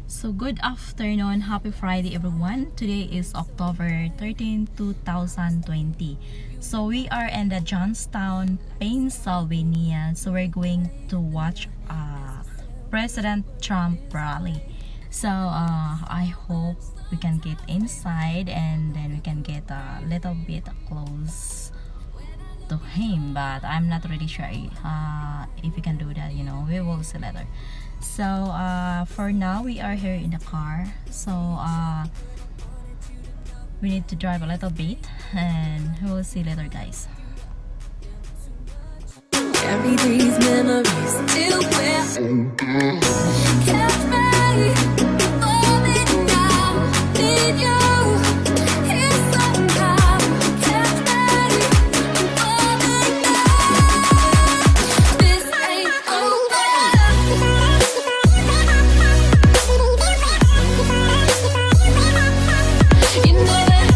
So good afternoon, happy Friday everyone. Today is October 13, 2020. So we are in the Johnstown, Pennsylvania. So we're going to watch President Trump rally. So I hope we can get inside and then we can get a little bit close to him, but I'm not really sure if we can do that. We will see later. So for now we are here in the car, so we need to drive a little bit and we will see later, guys. Carry these memories till we're catch me falling now, need you here somehow. Catch me falling now. This ain't over. You know that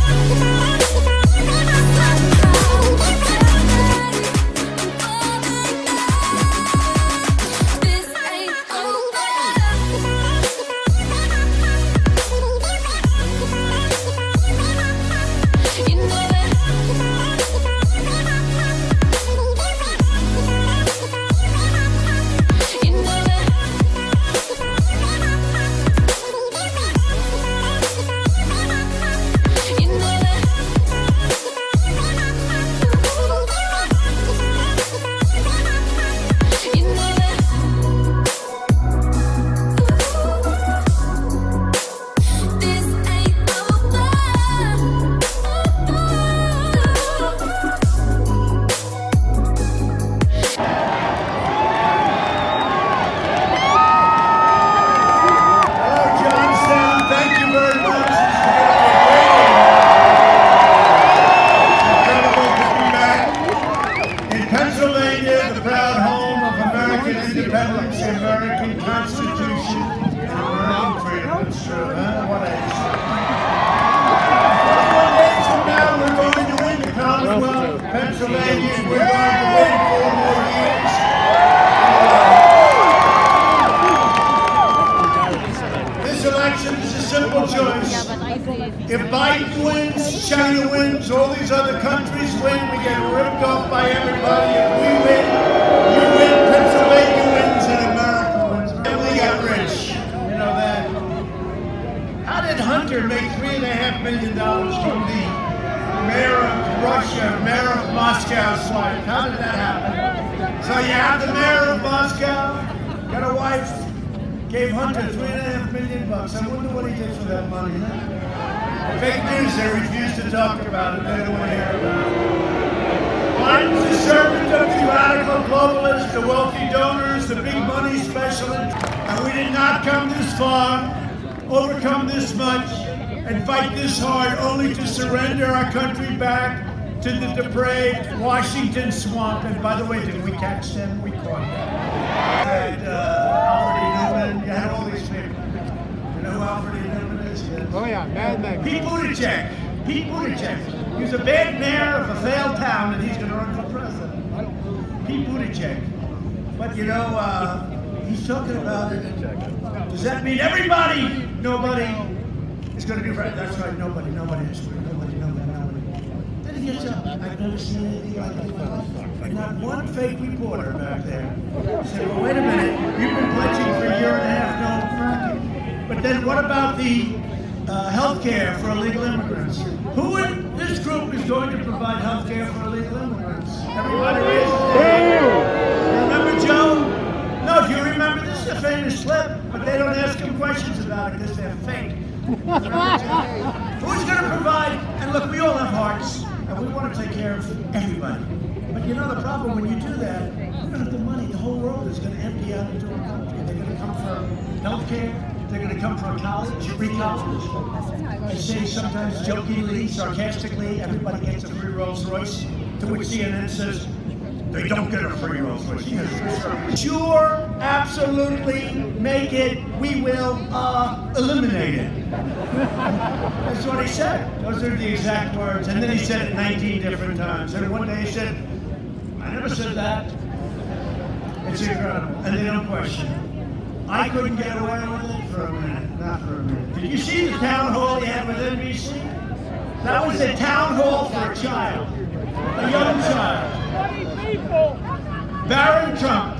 Pennsylvania, the proud home of American independence, the American Constitution, and American freedom. It's true, huh? What age? 21 days from now, we're going to win the Commonwealth of Pennsylvania, and we're going to win 4 more years. This election is a simple choice. If Biden wins, China wins, all these other countries win, we get ripped off by everybody. If we win, you win, Pennsylvania wins, and America wins. And we got rich. You know that. How did Hunter make $3.5 million from the mayor of Russia, mayor of Moscow's wife? How did that happen? So you have the mayor of Moscow, got a wife, gave Hunter $3.5 million. I wonder what he did for that money. Huh? Fake news, they refuse to talk about it. They don't want to hear about it. Biden's the servant of the radical globalists, the wealthy donors, the big money specialists. And we did not come this far, overcome this much, and fight this hard only to surrender our country back to the depraved Washington swamp. And by the way, did we catch them? We caught them. And Alfred Newman, you had all these people. You know who Alfred Newman is? Yes. Oh yeah, bad name. Pete Buttigieg. He's a bad mayor of a failed town, and he's going to run for president. Pete Buttigieg. But you know, he's talking about it. Does that mean everybody? Nobody is going to be president. That's right. Nobody is. Nobody. Then he gets up. I've never seen anything like it in my life. And not one fake reporter back there said, well, wait a minute. You've been pledging for a year and a half, no fracking. But then what about the health care for illegal immigrants? Who in this group is going to provide health care for illegal immigrants? Everybody raise their hand. Remember Joe? No, do you remember? This is a famous clip, but they don't ask him questions about it because they're fake. Who's going to provide? And look, we all have hearts, and we want to take care of everybody. But you know the problem when you do that, we don't have the money. The whole world is going to empty out into our country. They're going to come for health care. They're going to come from college, free college. I say sometimes jokingly, sarcastically, everybody gets a free Rolls Royce, to which CNN says, they don't get a free Rolls Royce. Sure, absolutely, make it, we will eliminate it. That's what he said. Those are the exact words. And then he said it 19 different times. And one day he said, I never said that. It's incredible. And they don't question it. I couldn't get away with it for a minute. No, Did you see the town hall he had with NBC? That was a town hall for a child, a young child. Barron Trump.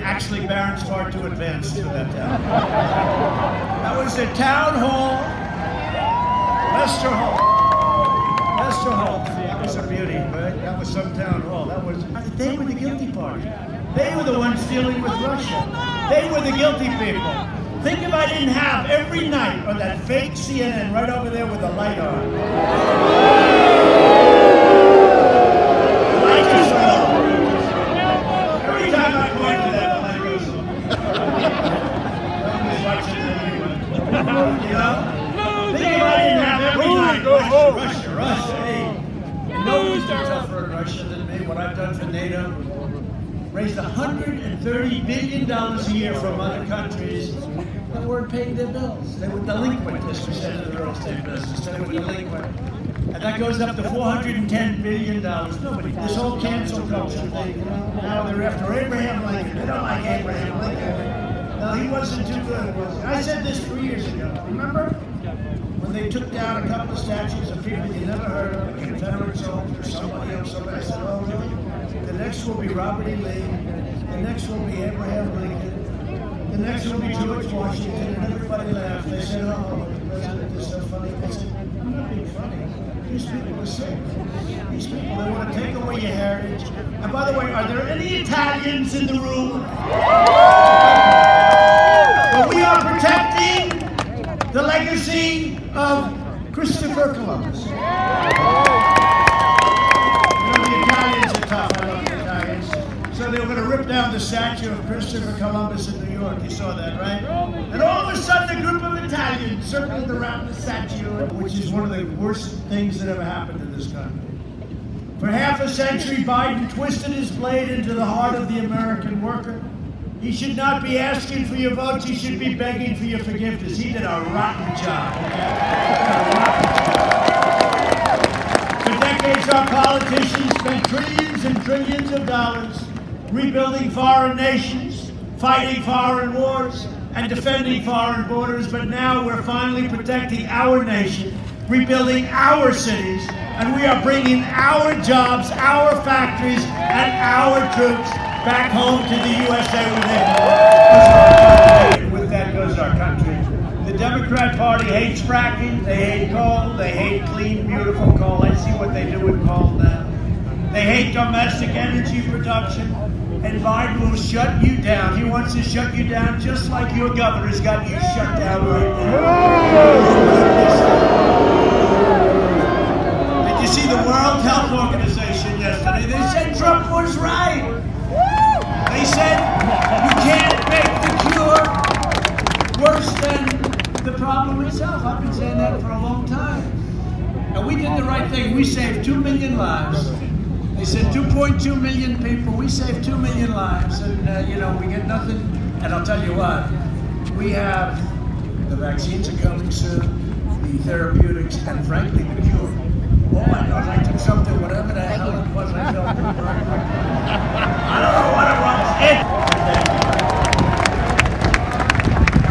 Actually, Barron's far too advanced for that town. That was a town hall. Lester Hall. Lester Hall. That was a beauty, right? That was some town hall. They were the guilty party. They were the ones dealing with Russia. They were the guilty people. Think if I didn't have every night on that fake CNN right over there with the light on. The light is on. Every time I point to that, the light goes on. Nobody's watching it anyway. You know? Think if I didn't have every night Russia. Hey, nobody's been tougher in Russia than me. What I've done for NATO. Raised $130 billion a year from other countries that weren't paying their bills. They were delinquent, as we said in the real estate business. They were delinquent. And that goes up to $410 billion. Nobody. This whole cancel culture thing, you know, now they're after Abraham Lincoln. They don't like Abraham Lincoln. No, he wasn't too good, was he? I said this 3 years ago. Remember? When they took down a couple of statues of people you never heard of, a Confederate soldier, somebody else, somebody said, oh, really? The next will be Robert E. Lee. The next will be Abraham Lincoln. The next will be George Washington. And everybody laughed. They said, oh, the president is so funny. I said, I'm not being funny. These people are sick. These people, they want to take away your heritage. And by the way, are there any Italians in the room? But we are protecting the legacy of Christopher Columbus. So they were going to rip down the statue of Christopher Columbus in New York. You saw that, right? And all of a sudden, a group of Italians circled around the statue, which is one of the worst things that ever happened in this country. For half a century, Biden twisted his blade into the heart of the American worker. He should not be asking for your votes. He should be begging for your forgiveness. He did a rotten job. For decades, our politicians spent trillions and trillions of dollars rebuilding foreign nations, fighting foreign wars, and defending foreign borders. But now we're finally protecting our nation, rebuilding our cities, and we are bringing our jobs, our factories, and our troops back home to the USA with it. With that goes our country. The Democrat Party hates fracking, they hate coal, they hate clean, beautiful coal. I see what they do with coal now. They hate domestic energy production, and Biden will shut you down. He wants to shut you down just like your governor's got you shut down right now. Did you see the World Health Organization yesterday? They said Trump was right. They said you can't make the cure worse than the problem itself. I've been saying that for a long time. And we did the right thing. We saved 2 million lives. They said 2.2 million people. We saved 2 million lives. And, we get nothing. And I'll tell you what, we have the vaccines are coming soon, the therapeutics, and frankly, the cure. Oh my God, I took something, whatever the hell it was, I felt it. I don't know what it was. And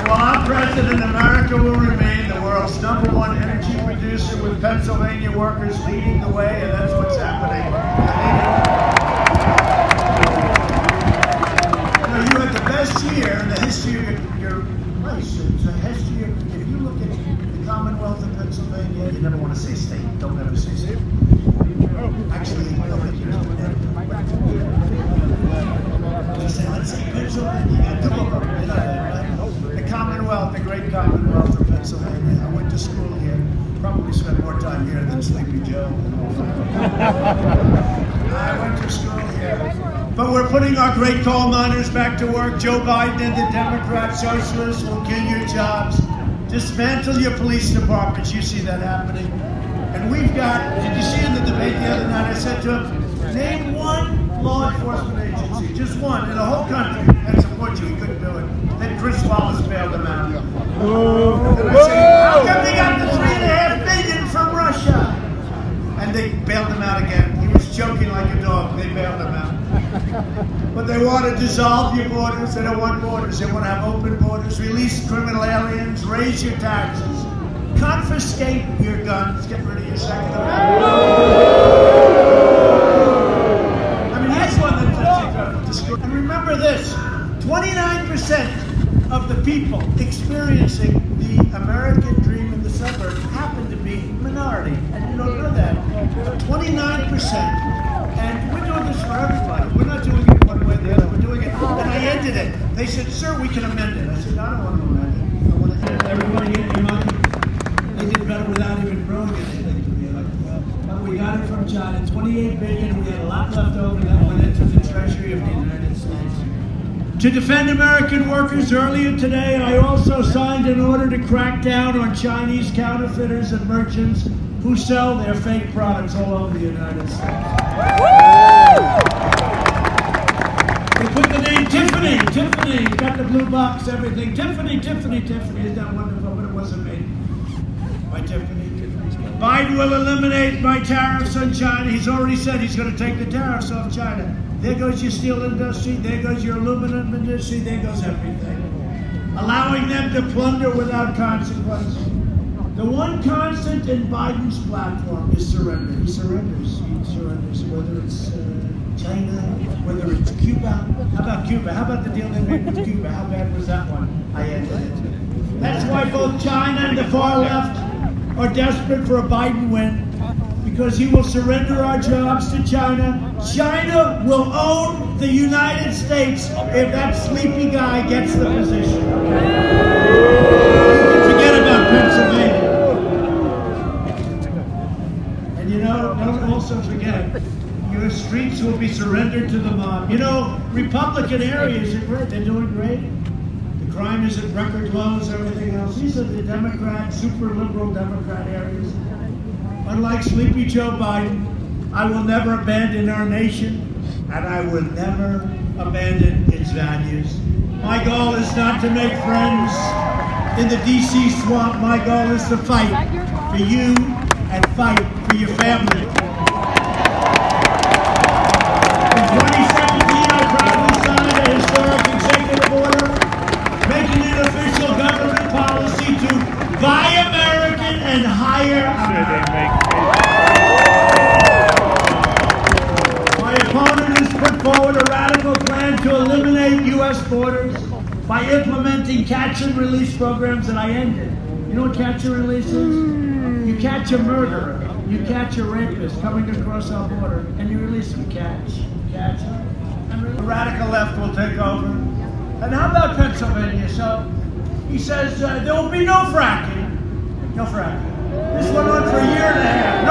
while I'm president, America will remain the world's #1 energy producer, with Pennsylvania workers leading the way, and that's what's happening. You had the best year in the history of your place. It's a history of, if you look at the Commonwealth of Pennsylvania, you never want to say state. Don't ever say state. Actually, nobody cares what that is. You say, let's say Pennsylvania. You got two of them. You know that, right? The Commonwealth, the great Commonwealth of Pennsylvania. I went to school here. Probably spent more time here than Sleepy Joe. I went to school here. But we're putting our great coal miners back to work. Joe Biden and the Democrat socialists will kill your jobs. Dismantle your police departments. You see that happening. And we've got, did you see in the debate the other night, I said to him, name one law enforcement agency, just one, in the whole country that supports you. He couldn't do it. Then Chris Wallace bailed him out. And I said, how come they got the $3.5 billion from Russia? And they bailed him out again. He was choking like a dog. They bailed him out. But they want to dissolve your borders. They don't want borders. They want to have open borders. Release criminal aliens. Raise your taxes. Confiscate your guns. Get rid of your Second Amendment. I mean, here's one that's destroyed. And remember this: 29% of the people experiencing the American dream in the suburbs happen to be minority, and you don't know that. 29%. And we're doing this for everybody. We're not doing it one way or the other. We're doing it. And I ended it. They said, "Sir, we can amend it." I said, "I don't want to amend it. I want to end everybody get your money." They did better without even throwing anything to me. But we got it from China. 28 billion. We had a lot left over that went into the Treasury of the United States. To defend American workers, earlier today, I also signed an order to crack down on Chinese counterfeiters and merchants who sell their fake products all over the United States. They put the name Tiffany, got the blue box, everything. Tiffany, isn't that wonderful? But it wasn't made by Tiffany. Biden will eliminate my tariffs on China. He's already said he's going to take the tariffs off China. There goes your steel industry, there goes your aluminum industry, there goes everything. Allowing them to plunder without consequence. The one constant in Biden's platform is surrender. He surrenders, whether it's China, whether it's Cuba. How about Cuba? How about the deal they made with Cuba? How bad was that one? I ended it. That's why both China and the far left are desperate for a Biden win, because he will surrender our jobs to China. China will own the United States if that sleepy guy gets the position. Forget about Pennsylvania. And you know, don't also forget, your streets will be surrendered to the mob. You know, Republican areas are great. They're doing great. The crime is at record lows, everything else. These are the Democrat, super liberal Democrat areas. Unlike sleepy Joe Biden, I will never abandon our nation, and I will never abandon its values. My goal is not to make friends in the D.C. swamp. My goal is to fight for you and fight for your family. In 2017, I proudly signed a historic executive order making it official government policy to buy American and hire American. My opponent has put forward a radical plan to eliminate U.S. borders by implementing catch and release programs that I ended. You know what catch and release is? You catch a murderer, you catch a rapist coming across our border, and you release them. Catch. And the radical left will take over. And how about Pennsylvania? So he says there will be no fracking. No fracking. This went on for a year and a half.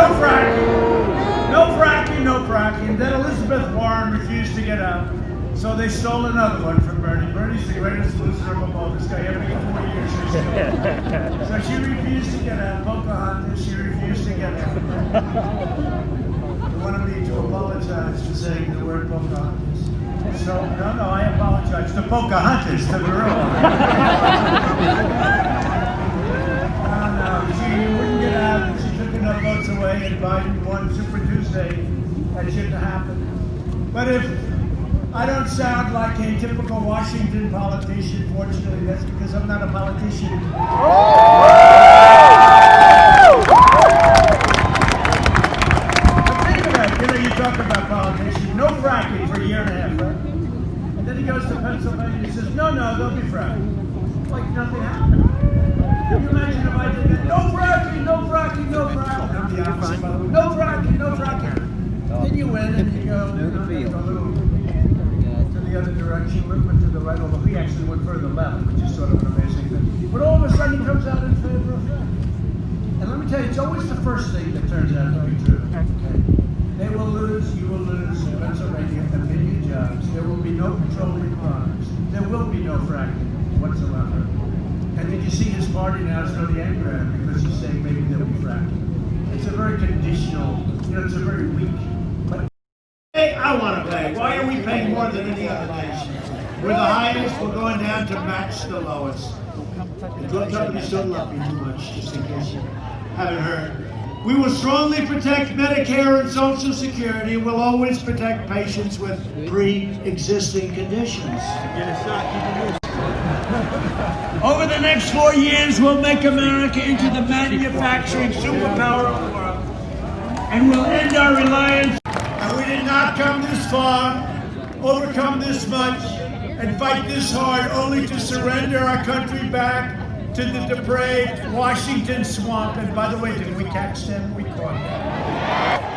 No fracking. Then Elizabeth Warren refused to get out. So they stole another one from Bernie. Bernie's the greatest loser of them all. This guy every 4 years. So she refused to get out. Pocahontas, she refused to get out. They wanted me to apologize for saying the word Pocahontas. So, no, I apologize to Pocahontas, to the real one. She wouldn't get out, and she took enough votes away, and Biden won Super Tuesday. That shouldn't have happened. But if I don't sound like a typical Washington politician, fortunately, that's because I'm not a politician. But think of that, you talk about politicians, no fracking for a year and a half, right? And then he goes to Pennsylvania and he says, no, there'll be fracking. Like nothing happened. Can you imagine if I did that? No fracking. I'm the opposite, by the way. No fracking. Then you win and you go a little to the other direction, a little bit to the right, although he actually went further left, which is sort of an amazing thing. But all of a sudden he comes out in favor of that. And let me tell you, it's always the first thing that turns out to be true. Okay? They will lose, you will lose, Pennsylvania, a million jobs. There will be no petroleum products. There will be no fracking whatsoever. And did you see his party now is really angry at him because he's saying maybe there'll be fracking. It's a very conditional, it's a very weak. But hey, I want to pay. Why are we paying more than any other nation? We're the highest, we're going down to match the lowest. The drug companies don't love me too much, just in case you haven't heard. We will strongly protect Medicare and Social Security and will always protect patients with pre-existing conditions. Over the next 4 years, we'll make America into the manufacturing superpower of the world, and we'll end our reliance. And we did not come this far, overcome this much, and fight this hard only to surrender our country back to the depraved Washington swamp. And by the way, did we catch them? We caught them.